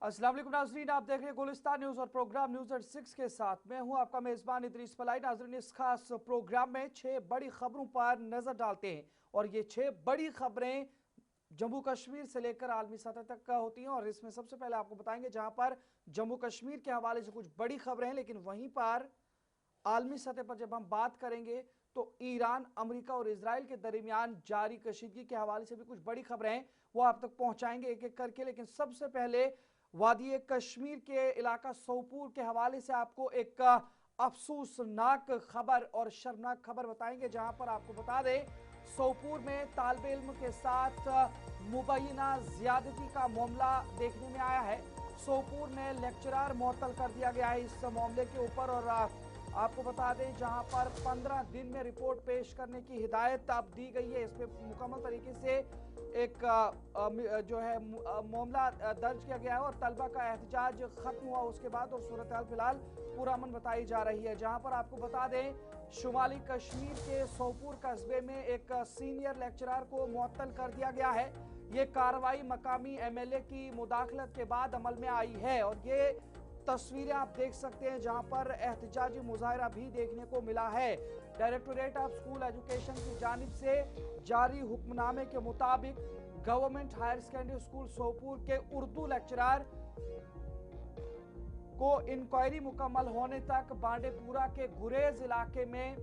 अस्सलाम वालेकुम नाजरीन, आप देख रहे हैं गुलिस्तान न्यूज और प्रोग्राम न्यूज एट 6 के साथ मैं हूं आपका मेजबान इदरीस फलाई। नाजरीन, इस खास प्रोग्राम में 6 बड़ी खबरों पर नजर डालते हैं और ये 6 बड़ी खबरें जम्मू कश्मीर से लेकर आलमी सतह तक का होती हैं। और इसमें सबसे पहले आपको बताएंगे जहां पर जम्मू कश्मीर के हवाले से कुछ बड़ी खबरें हैं, लेकिन वहीं पर आलमी सतह पर जब हम बात करेंगे तो ईरान, अमेरिका और इजराइल के दरमियान जारी कशीदगी के हवाले से भी कुछ बड़ी खबरें हैं, वो आप तक पहुंचाएंगे एक एक करके। लेकिन सबसे पहले वादी कश्मीर के इलाका सोपोर के हवाले से आपको एक अफसोसनाक खबर और शर्मनाक खबर बताएंगे, जहां पर आपको बता दें सोपोर में तालिबे इल्म के साथ मुबैना ज्यादती का मामला देखने में आया है। सोपोर में लेक्चरार मुअत्तल कर दिया गया है इस मामले के ऊपर। और आपको बता दें जहां पर 15 दिन में रिपोर्ट पेश करने की हिदायत अब दी गई है। इसमें मुकम्मल तरीके से एक जो है मामला दर्ज किया गया है और तलबा का एहतजाज खत्म हुआ उसके बाद और सूरत हाल फिलहाल पुरअमन बताई जा रही है। जहां पर आपको बता दें शुमाली कश्मीर के सोपोर कस्बे में एक सीनियर लेक्चरर को मुअत्तल कर दिया गया है। ये कार्रवाई मकामी एमएलए की मुदाखलत के बाद अमल में आई है और ये तस्वीरें आप देख सकते हैं जहां पर एहतजाजी मुजाहरा भी देखने को मिला है। डायरेक्टोरेट ऑफ स्कूल एजुकेशन की जानिब से जारी हुक्मनामे के मुताबिक government higher secondary school Sopore के उर्दू लेक्चरर को इंक्वायरी मुकम्मल होने तक बांडेपुरा के गुरेज इलाके में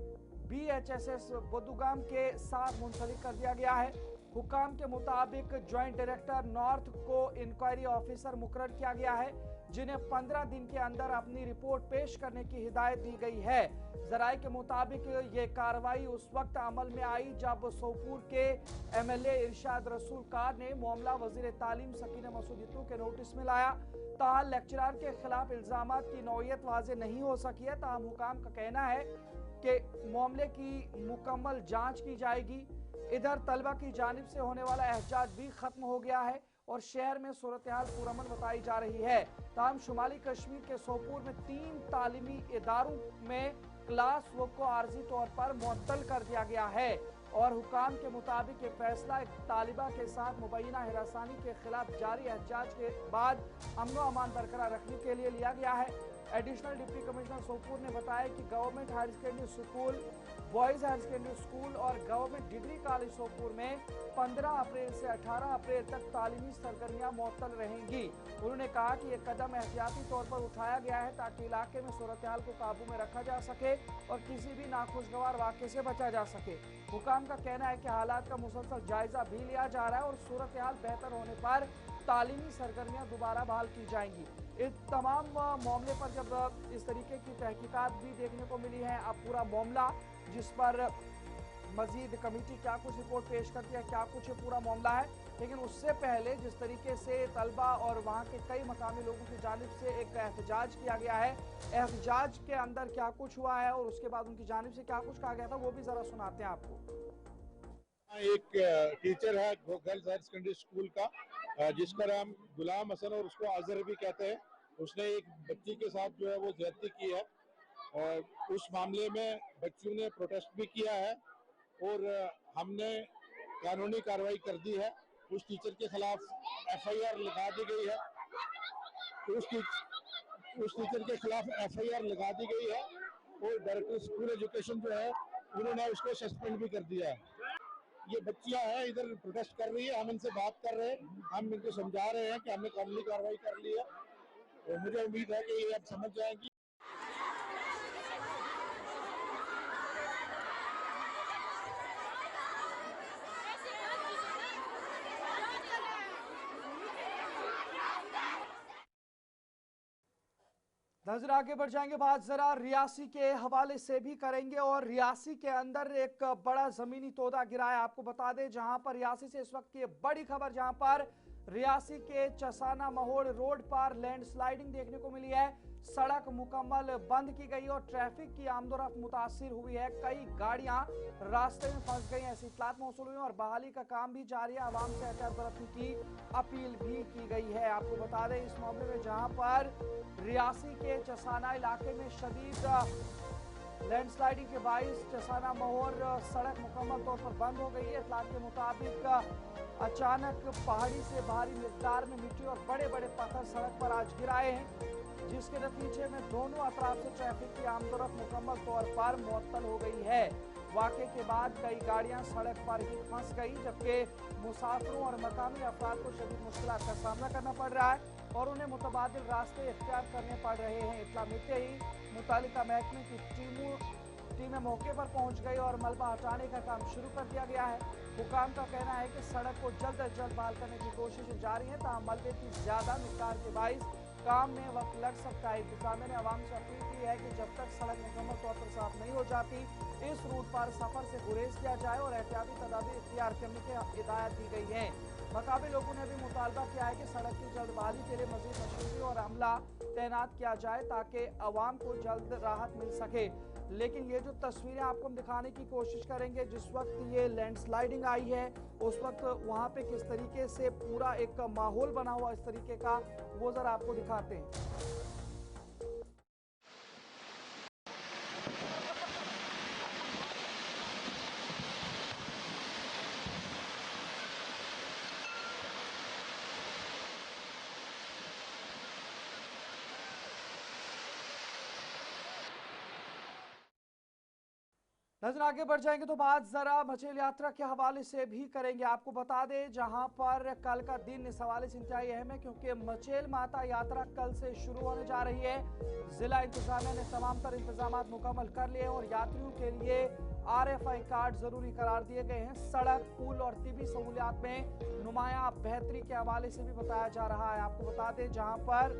BHSS बदुगाम के साथ मुंसलिक कर दिया गया है। हुकाम के मुताबिक ज्वाइंट डायरेक्टर नॉर्थ को इंक्वायरी ऑफिसर मुकर्रर किया गया है, जिन्हें 15 दिन के अंदर अपनी रिपोर्ट पेश करने की हिदायत दी गई है। जराये के मुताबिक ये कार्रवाई उस वक्त अमल में आई जब सोपोर के MLA इरशाद रसूल कार ने मामला वजीर तालीम सकीना मसूद इत्तू के नोटिस में लाया। ताहल लेक्चरर के खिलाफ इल्जामात की नौयत वाज़ेह नहीं हो सकी है। ताहम हुकाम का कहना है कि मामले की मुकम्मल जांच की जाएगी। इधर तलबा की जानिब से होने वाला एहतजाज भी खत्म हो गया है और शहर में सूरत हाल पुरअमन बताई जा रही है। ताहम शुमाली कश्मीर के सोपोर में 3 तालीमी इदारों में क्लास वर्क को आर्जी तौर पर मुअत्तल कर दिया गया है और हुकाम के मुताबिक ये फैसला एक तालिबा के साथ मुबैना हिरासानी के खिलाफ जारी एहतजाज के बाद अमन व अमान बरकरार रखने के लिए लिया गया है। एडिशनल डिप्टी कमिश्नर सोपोर ने बताया कि government higher secondary school, boys higher secondary school और गवर्नमेंट डिग्री कॉलेज सोपोर में 15 अप्रैल से 18 अप्रैल तक तालीमी सरगर्मियां मुअत्तल रहेंगी। उन्होंने कहा कि यह कदम एहतियाती तौर पर उठाया गया है ताकि इलाके में सूरत हाल को काबू में रखा जा सके और किसी भी नाखुशगवार वाक़े से बचा जा सके। हुकाम का कहना है कि हालात का मुसलसल जायजा भी लिया जा रहा है और सूरत हाल बेहतर होने पर तालीमी सरगर्मियां दोबारा बहाल की जाएंगी। इस तमाम मामले पर जब इस तरीके की तहकीकात भी देखने को मिली है, अब पूरा मामला जिस पर मजीद कमेटी क्या कुछ रिपोर्ट पेश करती है, क्या कुछ पूरा मामला है, लेकिन उससे पहले जिस तरीके से तलबा और वहाँ के कई मकामी लोगों की जानिब से एक एहतजाज किया गया है, एहतजाज के अंदर क्या कुछ हुआ है और उसके बाद उनकी जानिब से क्या कुछ कहा गया था, वो भी जरा सुनाते हैं आपको। एक टीचर है गर्ल्स हायर सेकेंडरी स्कूल का जिसका नाम गुलाम हसन और उसको आजर भी कहते हैं। उसने एक बच्ची के साथ जो है वो ज्यादती की है और उस मामले में बच्चियों ने प्रोटेस्ट भी किया है और हमने कानूनी कार्रवाई कर दी है। उस टीचर के खिलाफ FIR लगा दी गई है। उस टीचर के खिलाफ FIR लगा दी गई है और डायरेक्टर स्कूल एजुकेशन जो है उन्होंने उसको सस्पेंड भी कर दिया है। ये बच्चियां हैं इधर प्रोटेस्ट कर रही है, हम इनसे बात कर रहे हैं, हम इनको समझा रहे हैं कि हमने कानूनी कार्रवाई कर ली है और मुझे उम्मीद है कि ये अब समझ जाएंगी। नजर आगे बढ़ जाएंगे, बात जरा रियासी के हवाले से भी करेंगे और रियासी के अंदर एक बड़ा जमीनी तोदा गिरा है। आपको बता दें जहां पर रियासी से इस वक्त की बड़ी खबर, जहां पर रियासी के चसाना महोड़ रोड पर लैंडस्लाइडिंग देखने को मिली है। सड़क मुकम्मल बंद की गई और ट्रैफिक की आमदोरफ्त मुतासिर हुई है। कई गाड़ियां रास्ते में फंस गई, ऐसी इत्तलात मौसूल हुई और बहाली का काम भी जारी है। आवाम से एहतियात बरतने की अपील भी की गई है। आपको बता दें इस मामले में जहां पर रियासी के चसाना इलाके में शदीद लैंडस्लाइडिंग के बाइस चसाना मोहर सड़क मुकम्मल तौर पर बंद हो गई है। इत्तलात के मुताबिक अचानक पहाड़ी से भारी मिकदार में मिट्टी और बड़े बड़े पत्थर सड़क पर आज गिर आए हैं, जिसके नतीजे में दोनों अतराफ से ट्रैफिक की आमदोरफ्त मुकम्मल तौर पर मुअत्तल हो गई है। वाक़े के बाद कई गाड़ियां सड़क पर ही फंस गई, जबकि मुसाफिरों और मकामी अफराद को शदीद मुश्किलात का सामना करना पड़ रहा है और उन्हें मुतबादिल रास्ते इख्तियार करने पड़ रहे हैं। इत्तला मिलते ही मुतालिका महकमे की टीमें मौके पर पहुंच गई और मलबा हटाने का काम शुरू कर दिया गया है। हुकाम का कहना है कि सड़क को जल्द अज जल्द बहाल करने की कोशिशें जारी हैं, ताहम मलबे की ज्यादा मिकदार के बाइस काम में वक्त लग सकता है। इंतजामिया ने आवाम से अपील की है कि जब तक सड़क मुकम्मल तौर पर साफ नहीं हो जाती, इस रूट पर सफर से गुरेज किया जाए और एहतियाती तदाबीर इख्तियार करने की हिदायत दी गई है। मकामी लोगों ने भी मुतालबा किया है कि सड़क की जल्द बहाली के लिए मजीद मशीनरी और अमला तैनात किया जाए ताकि अवाम को जल्द राहत मिल सके। लेकिन ये जो तस्वीरें आपको हम दिखाने की कोशिश करेंगे, जिस वक्त ये लैंडस्लाइडिंग आई है उस वक्त वहाँ पे किस तरीके से पूरा एक माहौल बना हुआ इस तरीके का, वो जरा आपको दिखाते हैं। नजर आगे बढ़ जाएंगे तो बात जरा मचेल यात्रा के हवाले से भी करेंगे। आपको बता दें जहां पर कल का दिन इस हवाले से इंतहाई अहम है, क्योंकि मचेल माता यात्रा कल से शुरू होने जा रही है। जिला इंतजामिया ने तमाम तर इंतजाम मुकम्मल कर लिए और यात्रियों के लिए RFI कार्ड जरूरी करार दिए गए हैं। सड़क, पुल और तिबी सहूलियात में नुमाया बेहतरी के हवाले से भी बताया जा रहा है। आपको बता दें जहां पर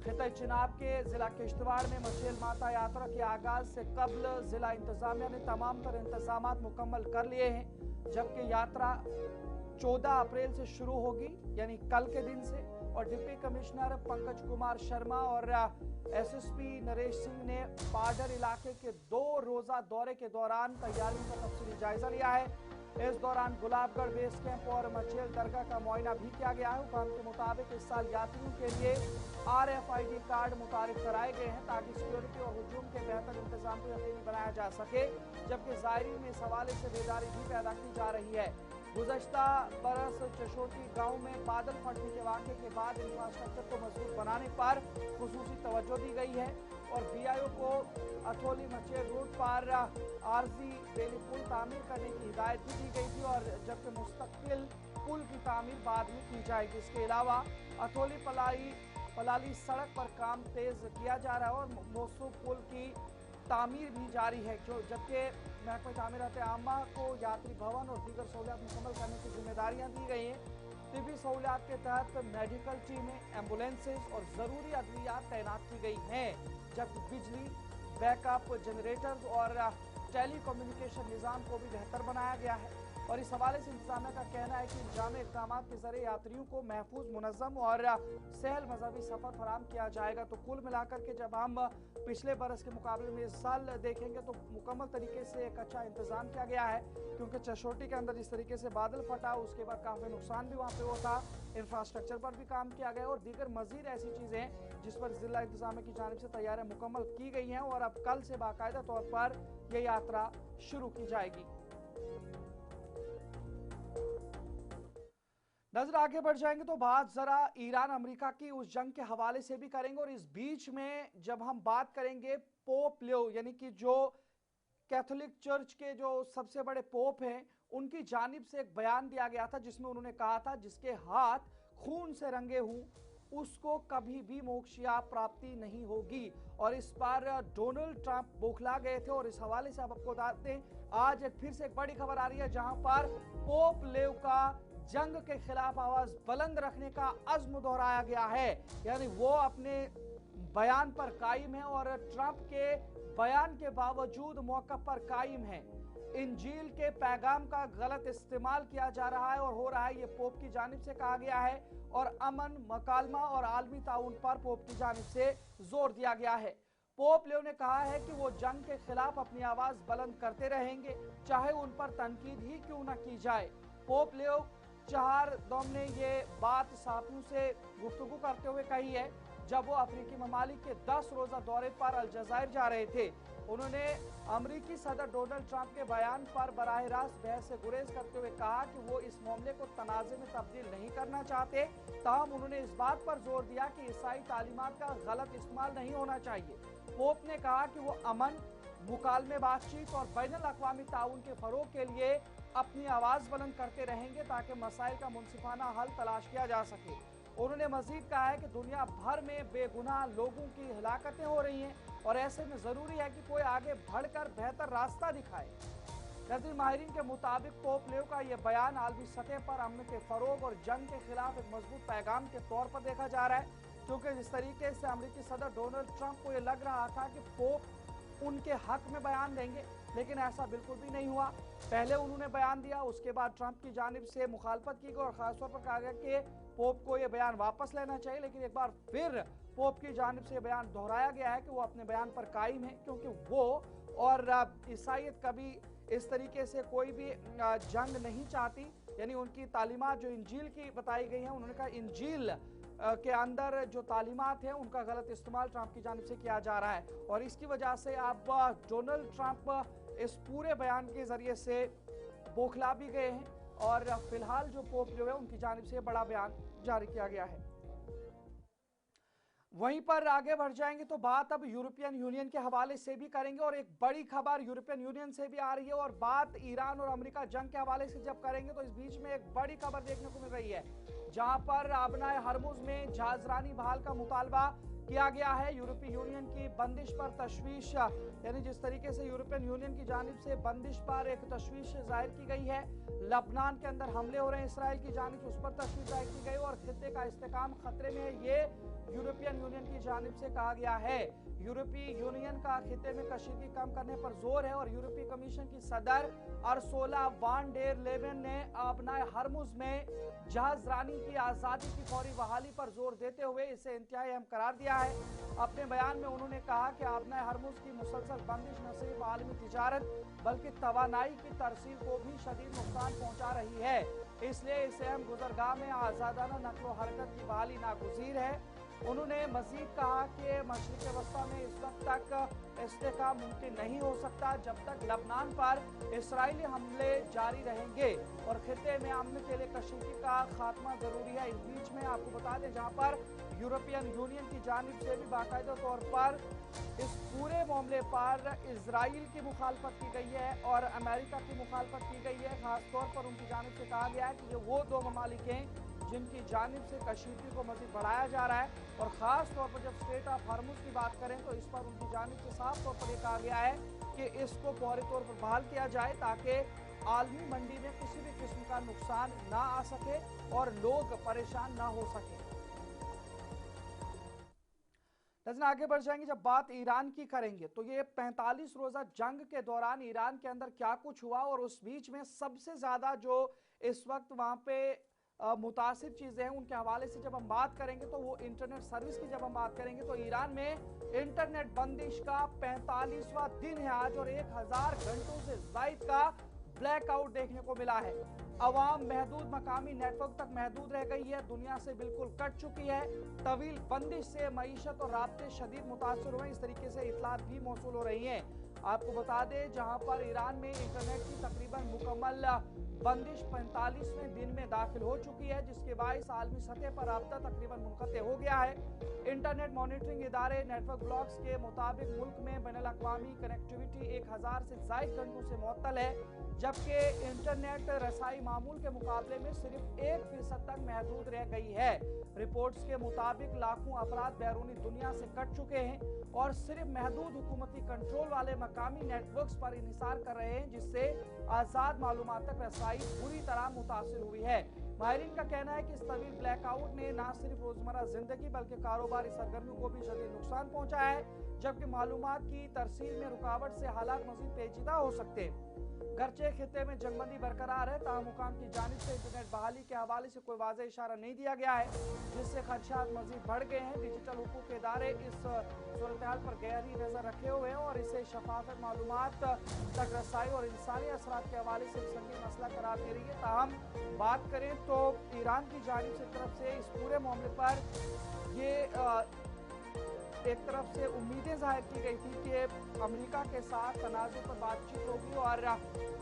खिता चिनाब के जिला किश्तवाड़ में मचेल माता यात्रा के आगाज से कबल जिला इंतजामिया ने तमाम तर इंतजाम मुकम्मल कर लिए हैं, जबकि यात्रा 14 अप्रैल से शुरू होगी, यानी कल के दिन से। और डिप्टी कमिश्नर पंकज कुमार शर्मा और SSP नरेश सिंह ने बॉर्डर इलाके के 2 रोजा दौरे के दौरान तैयारियों का तफसीली जायजा लिया है। इस दौरान गुलाबगढ़ बेस कैंप और मचेल दरगाह का मुआयना भी किया गया है। हुकाम के मुताबिक इस साल यात्रियों के लिए RFID कार्ड मुतारिफ कराए गए हैं ताकि सिक्योरिटी और हुजूम के बेहतर इंतजाम को यकीनी बनाया जा सके, जबकि ज़ायरीन में इस हवाले से बेदारी भी पैदा की जा रही है। गुज़श्ता बरस चशोटी गांव में बादल फटने के वाक़े के बाद इंफ्रास्ट्रक्चर को मजबूत बनाने पर खुसूसी तवज्जो दी गई है और BIO को अथोली मचेल रोड पर आरजी बेली पुल तामीर करने की हिदायत भी दी गई थी, और जबकि मुस्तकिल पुल की तामीर बाद में की जाएगी। इसके अलावा अथोली पलाली सड़क पर काम तेज किया जा रहा है और मोसू पुल की तामीर भी जारी है, जबकि महकमा तामीरात आमा को यात्री भवन और दीगर सहूलियात मुकम्मल करने की जिम्मेदारियां दी गई हैं। तिबी सहूलियात के तहत मेडिकल टीमें, एम्बुलेंसेज और ज़रूरी अद्वियात तैनात की गई हैं, जबकि बिजली, बैकअप जनरेटर्स और टेलीकम्युनिकेशन निज़ाम को भी बेहतर बनाया गया है। और इस हवाले से इंतजामिया का कहना है कि इंतजाम इक़दाम के जरिए यात्रियों को महफूज, मुनज़्ज़म और सहल मजहबी सफ़र फराम किया जाएगा। तो कुल मिलाकर के जब हम पिछले बरस के मुकाबले में इस साल देखेंगे तो मुकम्मल तरीके से एक अच्छा इंतजाम किया गया है, क्योंकि चशोटी के अंदर जिस तरीके से बादल फटा उसके बाद काफ़ी नुकसान भी वहाँ पे हुआ था। इंफ्रास्ट्रक्चर पर भी काम किया गया और दीगर मजीद ऐसी चीज़ें जिस पर जिला इंतजामिया की जानिब से तैयारियां मुकम्मल की गई हैं और अब कल से बाकायदा तौर पर यह यात्रा शुरू की जाएगी। नजर आगे बढ़ जाएंगे तो बात जरा ईरान अमेरिका की उस जंग के हवाले से भी करेंगे। और इस बीच में जब हम बात करेंगे पोप लियो, यानी कि जो कैथोलिक चर्च के जो सबसे बड़े पोप हैं, उनकी जानिब से एक बयान दिया गया था जिसमें उन्होंने कहा था जिसके हाथ खून से रंगे हों उसको कभी भी मोक्षया प्राप्ति नहीं होगी। और इस बार डोनाल्ड ट्रंप बौखला गए थे और इस हवाले से आप आपको बताते हैं आज फिर से एक बड़ी खबर आ रही है जहां पर पोप लियो का जंग के खिलाफ आवाज बुलंद रखने का अज़्म दोहराया गया है, यानी वो अपने बयान पर कायम है और ट्रंप के बयान के बावजूद मौक़िफ़ पर कायम है। इंजील के पैगाम का गलत इस्तेमाल किया जा रहा है और हो रहा है, ये पोप की जानिब से कहा गया है और अमन, मकालमा और आलमी ताउन पर पोप की जानिब से जोर दिया गया है। पोप लियो ने कहा है कि वो जंग के खिलाफ अपनी आवाज बुलंद करते रहेंगे, चाहे उन पर तनकीद ही क्यों न की जाए। पोप लियो 4 ने ये बात सहाफ़ियों से गुफ्तगू करते हुए कही है जब वो अफ्रीकी ममालिक के 10 रोजा दौरे पर अलजायर जा रहे थे। उन्होंने अमेरिकी सदर डोनाल्ड ट्रंप के बयान पर बराह रास्त बहस से गुरेज करते हुए कहा कि वो इस मामले को तनाज़े में तब्दील नहीं करना चाहते। ताहम उन्होंने इस बात पर जोर दिया कि ईसाई तालीमात का गलत इस्तेमाल नहीं होना चाहिए। पोप ने कहा कि वो अमन, मुकालमे, बातचीत और बैनुल-अक़वामी ताउन के फरोग के लिए अपनी आवाज़ बुलंद करते रहेंगे ताकि मसाइल का मुनसिफाना हल तलाश किया जा सके। उन्होंने मजीद कहा है कि दुनिया भर में बेगुनाह लोगों की हलाकतें हो रही हैं और ऐसे में ज़रूरी है कि कोई आगे बढ़कर बेहतर रास्ता दिखाए। नज़ीर माहिरीन के मुताबिक पोप लियो का यह बयान आलमी सतह पर अमन के फरोग और जंग के खिलाफ एक मजबूत पैगाम के तौर पर देखा जा रहा है, क्योंकि जिस तरीके से अमेरिकी सदर डोनाल्ड ट्रंप को यह लग रहा था कि पोप उनके हक में बयान देंगे, लेकिन ऐसा बिल्कुल भी नहीं हुआ। पहले उन्होंने बयान दिया, उसके बाद ट्रंप की जानिब से मुखालफत की गई और खासतौर पर कहा गया कि पोप को यह बयान वापस लेना चाहिए, लेकिन एक बार फिर पोप की जानिब से बयान दोहराया गया है कि वो अपने बयान पर कायम है, क्योंकि वो और ईसाईयत कभी इस तरीके से कोई भी जंग नहीं चाहती। यानी उनकी तालीमात जो इंजील की बताई गई हैं, उन्होंने कहा इंजील के अंदर जो तालीमात हैं उनका गलत इस्तेमाल ट्रंप की जानिब से किया जा रहा है और इसकी वजह से अब डोनाल्ड ट्रंप इस पूरे बयान के जरिए से बौखला भी गए हैं और फिलहाल जो पोप जो है उनकी जानिब से बड़ा बयान जारी किया गया है। वहीं पर आगे बढ़ जाएंगे तो बात अब यूरोपियन यूनियन के हवाले से भी करेंगे और एक बड़ी खबर यूरोपियन यूनियन से भी आ रही है और बात ईरान और अमेरिका जंग के हवाले से जब करेंगे तो इस बीच में एक बड़ी खबर देखने को मिल रही है, जहां पर आबनाए हरमुज में जहाजरानी बहाल का मुतालबा किया गया है। यूरोपीय यूनियन की बंदिश पर तशवीश, यानी जिस तरीके से यूरोपियन यूनियन की जानिब से बंदिश पर एक तशवीश जाहिर की गई है, लबनान के अंदर हमले हो रहे हैं इसराइल की जानिब, उस पर तशवीश जाहिर की गई और खित्ते का इस्तेकाम खतरे में है, ये यूरोपियन यूनियन की जानिब से कहा गया है। यूरोपीय यूनियन का खित्ते में कशीदगी कम करने पर जोर है और यूरोपीय कमीशन की सदर अर्सोला वान डेर लेयन ने आबनाए हरमुज में जहाजरानी की आज़ादी की फौरी बहाली पर जोर देते हुए इसे इंतहाई अहम करार दिया है। अपने बयान में उन्होंने कहा कि आबनाए हरमुज की मुसलसल बंदिश न सिर्फ आलमी तिजारत बल्कि तवानाई की तरसील को भी शदीद नुकसान पहुंचा रही है, इसलिए इस अहम गुजरगाह में आज़ादाना नकलो हरकत की बहाली नागुज़ीर है। उन्होंने मजीद कहा कि मशरिक़ वस्ता में इस वक्त तक इस्तेकाम मुमकिन नहीं हो सकता जब तक लबनान पर इसराइली हमले जारी रहेंगे और खित्ते में अमन के लिए कशीदगी का खात्मा जरूरी है। इस बीच में आपको बता दें, जहां पर यूरोपियन यूनियन की जानिब से भी बाकायदा तौर पर इस पूरे मामले पर इसराइल की मुखालफत की गई है और अमेरिका की मुखालफत की गई है। खासतौर पर उनकी जानिब से कहा गया है कि ये वो दो ममालिक हैं जिनकी जानिब से कशीदगी को मज़ीद बढ़ाया जा रहा है और ख़ास तौर पर जब स्ट्रेट ऑफ हॉर्मुज़ की बात करें तो इस पर उनकी जानिब से साफ तौर पर यह कहा गया है कि इसको फौरी तौर पर बहाल किया जाए ताकि आलमी मंडी में किसी भी किस्म का नुकसान ना आ सके और लोग परेशान ना हो सके। लेकिन आगे बढ़ जाएंगे, जब बात ईरान की करेंगे तो ये 45 रोजा जंग के दौरान ईरान के अंदर क्या कुछ हुआ और उस बीच में सबसे ज्यादा जो इस वक्त वहां पे मुतासिर चीजें हैं उनके हवाले से जब हम बात करेंगे तो वो इंटरनेट सर्विस की जब हम बात करेंगे तो ईरान में इंटरनेट बंदिश का 45वां दिन है आज और 1000 घंटों से ज्यादा का ब्लैकआउट देखने को मिला है। अवाम महदूद मकामी नेटवर्क तक महदूद रह गई है, दुनिया से बिल्कुल कट चुकी है। तवील बंदिश से मईशत और राब्ते शदीद मुतासर हुए, इस तरीके से इतलात भी मौसूल हो रही हैं। आपको बता दें, जहां पर ईरान में इंटरनेट की तकरीबन मुकम्मल बंदिश 45वें दिन में दाखिल हो चुकी है, जिसके बायस आलमी सतह पर राब्ता तकरीबन मुनक़ते हो गया है। इंटरनेट मॉनिटरिंग इदारे नेटवर्क ब्लॉक्स के मुताबिक मुल्क में बैनुल-अक़वामी कनेक्टिविटी 1000 से ज़ायद घंटों से मुअत्तल है, जबकि इंटरनेट रसाई मामूल के मुकाबले में सिर्फ 1% तक महदूद रह गई है। रिपोर्ट्स के मुताबिक लाखों अफराद बैरूनी दुनिया से कट चुके हैं और सिर्फ महदूद हुकूमती कंट्रोल वाले मकामी नेटवर्क्स पर इन्हिसार कर रहे हैं, जिससे आज़ाद मालूमात तक रसाई बुरी तरह मुतासिर हुई है। माहिरीन का कहना है कि इस तवील ब्लैकआउट ने न सिर्फ रोजमर्रा जिंदगी बल्कि कारोबारी सरगर्मियों को भी शदीद नुकसान पहुंचाया है, जबकि मालूमात की तरसील में रुकावट से हालात मजीद पेचीदा हो सकते हैं। गर्चे खित्ते में जंगबंदी बरकरार है, ताहम हुकाम की जानिब से इंटरनेट बहाली के हवाले से कोई वाज़ेह इशारा नहीं दिया गया है, जिससे खदशात मजीद बढ़ गए हैं। डिजिटल हुकूक के इदारे इस सूरत हाल पर गहरी नजर रखे हुए हैं और इसे शफाफत मालूमात तक रसाई और इंसानी असरात के हवाले से संगीन मसला करार दे रही है। ताहम बात करें तो ईरान की जानिब से तरफ से इस पूरे मामले पर ये एक तरफ से उम्मीदें जाहिर की गई थी कि अमेरिका के साथ तनाज़ुर पर बातचीत होगी और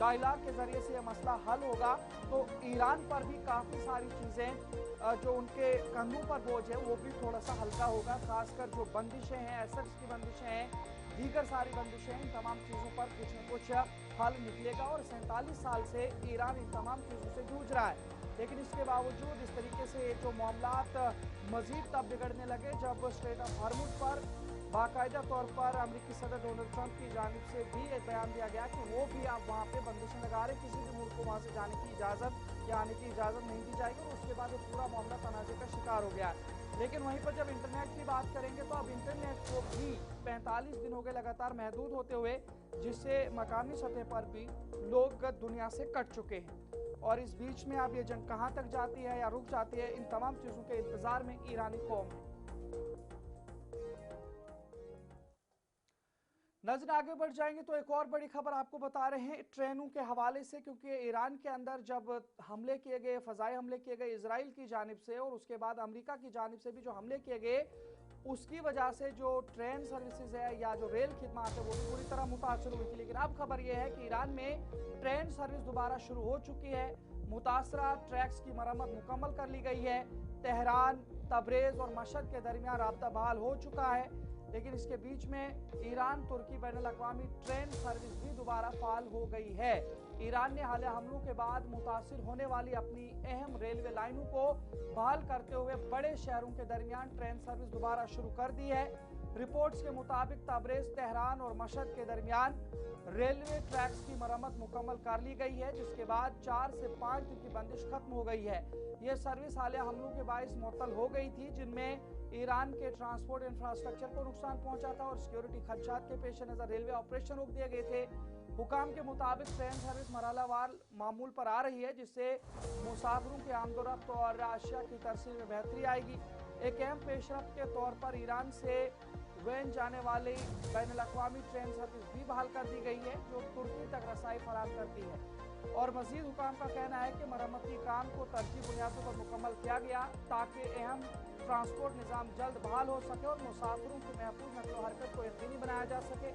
डायलॉग के जरिए से यह मसला हल होगा, तो ईरान पर भी काफ़ी सारी चीज़ें जो उनके कंधों पर बोझ है वो भी थोड़ा सा हल्का होगा। खासकर जो बंदिशें हैं, एसेट्स की बंदिशें हैं, दीगर सारी बंदिशें हैं, इन तमाम चीज़ों पर कुछ न कुछ हल निकलेगा। और 47 साल से ईरान इन तमाम चीज़ों से जूझ रहा है, लेकिन इसके बावजूद इस तरीके से जो मामलात मजीद तब बिगड़ने लगे जब स्ट्रेट ऑफ हॉर्मुज़ पर बाकायदा तौर पर अमेरिकी सदर डोनाल्ड ट्रंप की जानिब से भी एक बयान दिया गया कि वो भी आप वहाँ पे बंदिशें लगा रहे, किसी भी मुल्क को वहाँ से जाने की इजाज़त या आने की इजाज़त नहीं दी जाएगी। और उसके बाद पूरा मामला तनाज़े का शिकार हो गया है। लेकिन वहीं पर जब इंटरनेट की बात करेंगे तो अब इंटरनेट को भी 45 दिन हो गए लगातार महदूद होते हुए, जिससे मकामी सतह पर भी लोग दुनिया से कट चुके हैं। और इस बीच में अब ये जंग कहां तक जाती है या रुक जाती है, इन तमाम चीजों के इंतजार में ईरानी कौम है। नजर आगे बढ़ जाएंगे तो एक और बड़ी खबर आपको बता रहे हैं ट्रेनों के हवाले से, क्योंकि ईरान के अंदर जब हमले किए गए, फजाई हमले किए गए इजराइल की जानिब से और उसके बाद अमेरिका की जानिब से भी जो हमले किए गए, उसकी वजह से जो ट्रेन सर्विसेज है या जो रेल खिदमत है वो भी पूरी तरह मुतासर हुई थी। लेकिन अब खबर यह है कि ईरान में ट्रेन सर्विस दोबारा शुरू हो चुकी है। मुतासरा ट्रैक्स की मरम्मत मुकम्मल कर ली गई है। तेहरान, तबरेज और मशहद के दरमियान राब्ता बहाल हो चुका है। लेकिन इसके बीच में ईरान तुर्की बैनुल अक़वामी ट्रेन सर्विस भी दोबारा फाल हो गई है। ईरान ने हालिया हमलों के बाद मुतासिर होने वाली अपनी अहम रेलवे लाइनों को बहाल करते हुए बड़े शहरों के दरमियान ट्रेन सर्विस दोबारा शुरू कर दी है। रिपोर्ट्स के मुताबिक तबरेज, तेहरान और मशहद के दरमियान रेलवे ट्रैक्स की मरम्मत मुकम्मल कर ली गई है, जिसके बाद 4 से 5 दिन की बंदिश खत्म हो गई है। यह सर्विस हालिया हमलों के बाइस मुअत्तल हो गई थी, जिनमें ईरान के ट्रांसपोर्ट इंफ्रास्ट्रक्चर को नुकसान पहुंचा था और सिक्योरिटी खदशात के पेश नजर रेलवे ऑपरेशन रोक दिए गए थे। हुकाम के मुताबिक ट्रेन सर्विस मरहलावार मामूल पर आ रही है, जिससे मुसाफिरों के आमदोरफ्त और अशिया की तरसील में बेहतरी आएगी। एक अहम पेशरफ्त के तौर पर ईरान से वेन जाने वाली बैनुल अक़वामी ट्रेन सर्विस भी बहाल कर दी गई है, जो तुर्की तक रसाई फराहम करती है। और मजीद हुकाम का कहना है कि मरम्मती काम को तरजीह बुनियादों पर मुकम्मल किया गया ताकि अहम ट्रांसपोर्ट निज़ाम जल्द बहाल हो सके और मुसाफिरों की महफूज नकलो हरकत को यकीनी बनाया जा सके।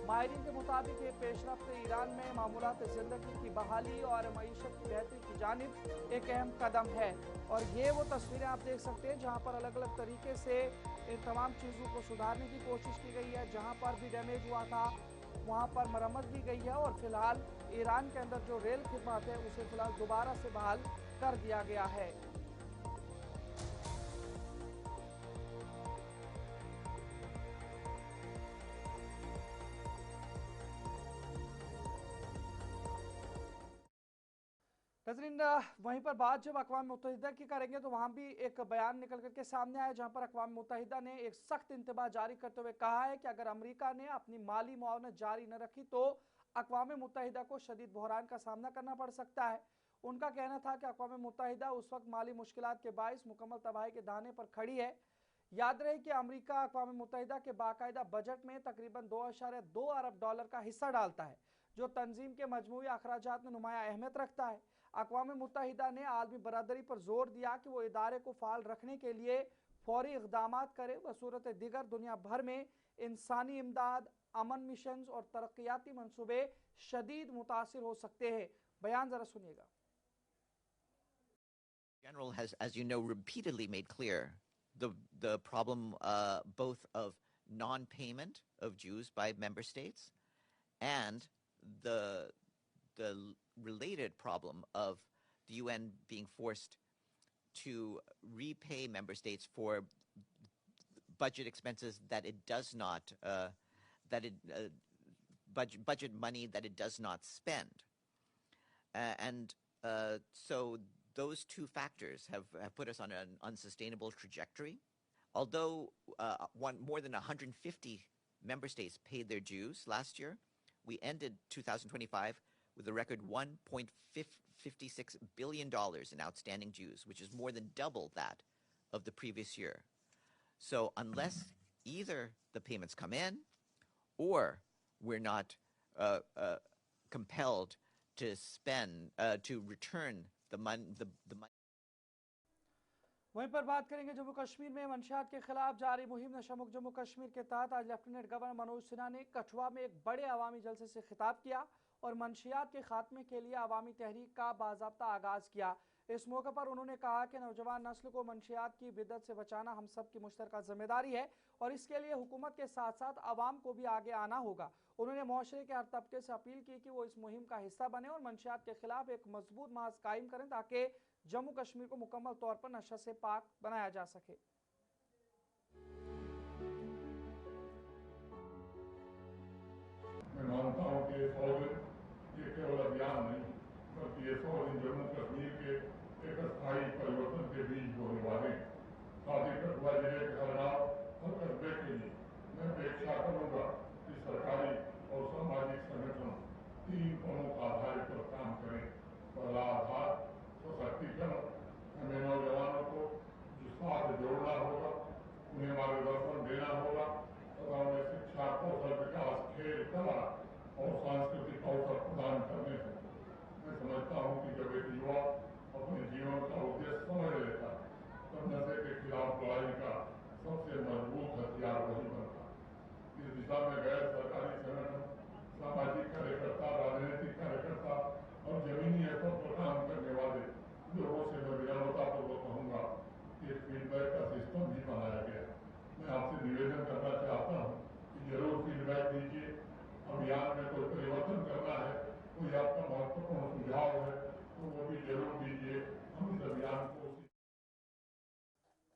माहिरीन के मुताबिक ये पेशरफ्त ईरान में मामूलात ज़िंदगी की बहाली और मईशत की बेहतरी की जानिब एक अहम कदम है। और ये वो तस्वीरें आप देख सकते हैं जहाँ पर अलग अलग तरीके से इन तमाम चीज़ों को सुधारने की कोशिश की गई है। जहाँ पर भी डैमेज हुआ था वहाँ पर मरम्मत की गई है और फिलहाल ईरान के अंदर जो रेल खिदमत है उसे फिलहाल दोबारा से बहाल कर दिया गया है। नजरीन, वहीं पर बात जब अक़वाम मुत्तहिदा की करेंगे तो वहाँ भी एक बयान निकल करके सामने आया, जहाँ पर अक़वाम मुत्तहिदा ने एक सख्त इंतबाह जारी करते हुए कहा है कि अगर अमेरिका ने अपनी माली मुआवनत जारी न रखी तो अक़वाम मुत्तहिदा को शदीद बहरान का सामना करना पड़ सकता है। उनका कहना था कि अक़वाम मुत्तहिदा उस वक्त माली मुश्किलात के बाइस मुकम्मल तबाही के दाने पर खड़ी है। याद रहे कि अमेरिका अक़वाम मुत्तहिदा के बाकायदा बजट में तकरीबन 2.2 अरब डॉलर का हिस्सा डालता है, जो तंजीम के मजमूई अखराजात में नुमाया अहमियत रखता है। अक़वाम मुत्तहिदा ने आलमी बरादरी पर जोर दिया कि वो इदारे को फाल रखने के लिए फौरी इक़दाम करे। बसूरत दिगर दुनिया भर में इंसानी इमदाद, अमन मिशन और तरक्याती मनसूबे शदीद मुतासिर हो सकते हैं। बयान जरा सुनिएगा। General has, as you know, repeatedly made clear the problem both of non-payment of Jews by member states and the related problem of the UN being forced to repay member states for budget expenses that it does not budget money that it does not spend, so those two factors have put us on an unsustainable trajectory. Although more than 150 member states paid their dues last year, we ended 2025 with a record $1.56 billion in outstanding dues, which is more than double that of the previous year. So unless either the payments come in or we're not compelled to spend, to return the money. वहीं पर बात करेंगे जम्मू कश्मीर में मंशियात के खिलाफ जारी मुहिम नशा मुक्त जम्मू कश्मीर के तहत आज लेफ्टिनेंट गवर्नर मनोज सिन्हा ने कठुआ में एक बड़े अवामी जलसे से खिताब किया और मंशियात के खात्मे के लिए अवामी तहरीक का बाज़ाब्ता आगाज किया। इस मौके पर उन्होंने कहा कि नौजवान नस्ल को मंशियात की बिद्दत से बचाना हम सब की मुश्तरका जिम्मेदारी है और इसके लिए हुकूमत के साथ साथ अवाम को भी आगे आना होगा। उन्होंने मुआशरे के हर तबके से अपील की कि वो इस मुहिम का हिस्सा बने और मंशियात के खिलाफ एक मजबूत मार्च कायम करें ताकि जम्मू कश्मीर को मुकम्मल तौर पर नशा से पाक बनाया जा सके। मैं मानता हूं कि 100 दिन ये केवल अभियान नहीं बल्कि ये 100 दिन जम्मू कश्मीर के एक स्थायी परिवर्तन के बीज बोने वाले साथ ही कठुआ जिले के हर गांव हर कस्बे के लिए मैं अपेक्षा करूंगा कि सरकारी और सामाजिक संगठन 3 प्रमुख आधार पर काम करें। पहला आधार सशक्तिकरण, हमें नौजवानों को साथ जोड़ना होगा, उन्हें मार्गदर्शन देना होगा तथा उन्हें शिक्षा, कौशल विकास, खेल, कला और सांस्कृतिक अवसर प्रदान करने से मैं समझता हूँ कि जब एक युवा अपने जीवन का उद्देश्य समझ लेता तब नशे के खिलाफ लड़ाई का सबसे मजबूत हथियार वही बनता। इस दिशा में गैर सरकारी संगठन, सामाजिक कार्यकर्ता, राजनीतिक कार्यकर्ता और जमीनी स्तर पर काम करने वाले लोगों से मैं विनम्रतापूर्वक कहूँगा कि फीडबैक का सिस्टम भी बनाया गया। मैं आपसे निवेदन करना चाहता हूँ कि जरूर फीडबैक दीजिए। अभियान में कोई परिवर्तन करना है, कोई आपका महत्वपूर्ण सुझाव है तो वो भी जरूर दीजिए। हम इस अभियान को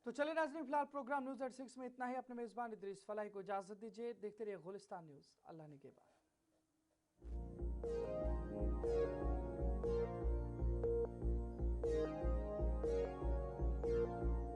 तो चलिए नाज़रीन, फिलहाल प्रोग्राम न्यूज़ एट 6 में इतना ही। अपने मेजबान इदरीस फलाही को इजाजत दीजिए। देखते रहिए गुलिस्तान न्यूज़। अल्लाह ने के बाद।